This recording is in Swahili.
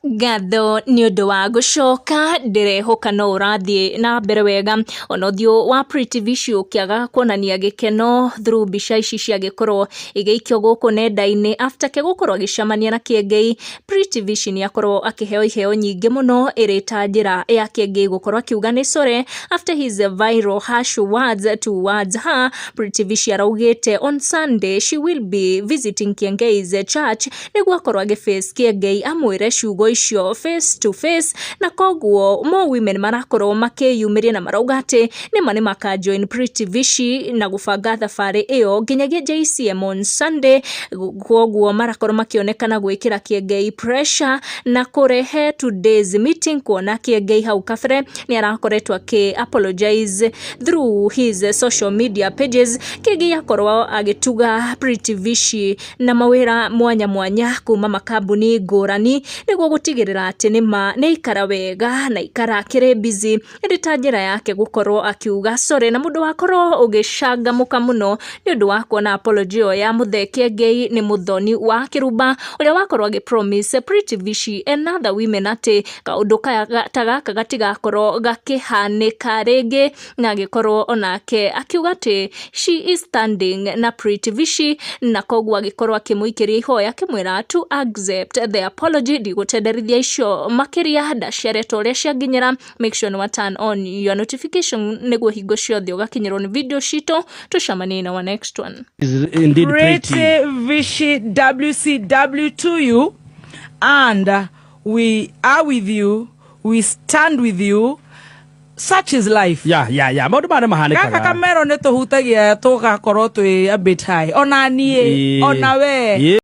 Ngatho ni undu wa gucoka ndirehoka no urathie na mbere wega ona uthio wa Pretty Vishi ukiaga kuonania gikeno through mbica ici cia gikorwo igeikio guku nenda-ini after ke gukorwo agicamania na Kiengei. Pretty Vishi ni akorwo akiheo iheo nyingi muno irita njira ya Kiengei gukorwo akiuga ni core after his viral harsh words towards her. Pretty Vishi araugite on Sunday she will be visiting Kiengei's church niguo akorwo agiface Kiengei amwire ciugo icio face to face, na koguo mo women marakorwo makiyumiria na marauga ati nima makajoin Pretty Vishi na gubanga thabari iyo nginyagia JCM on Sunday. Koguo marakorwo makionekana gwikira Kiengei pressure na kurehe today's meeting kuona Kiengei hau kabere ni arakoretwo apologize through his social media pages. Kiengei akorwo agituga Pretty Vishi na mawira mwanya mwanya kuma makambuni ngurani niguo gutigirira ati nima ni ikara wega na ikara akiri busy irita njira yake gukorwo akiuga sorry, na mundu wakorwo ugicangamuka muno ni undu wa kuona apology ya muthe Kiengei ni muthoni wa Kirumba uria wakorwo promise Pretty Vishi and other women ati kaundu ta gaka gatigakorwo gakihanika ringi, na agikorwo onake akiuga ati she is standing na Pretty Vishi, na koguo agikorwo akimuikiria ihoya kimwira to accept the apology. Digutenderithia icio makiria ndaciaretwo uria cianginyira. Make sure no turn on your notification niguo hingo ciothe ugakinyirwo ni video cito. Tucamanie na next one. Indeed Pretty Vishi WCW to you, and we are with you, we stand with you. Such is life. Yeah. Maundu mara mahanikaga. Kaka kamero ne tuhutagia tugakorwo twi a bit high. Ona nie, ona we.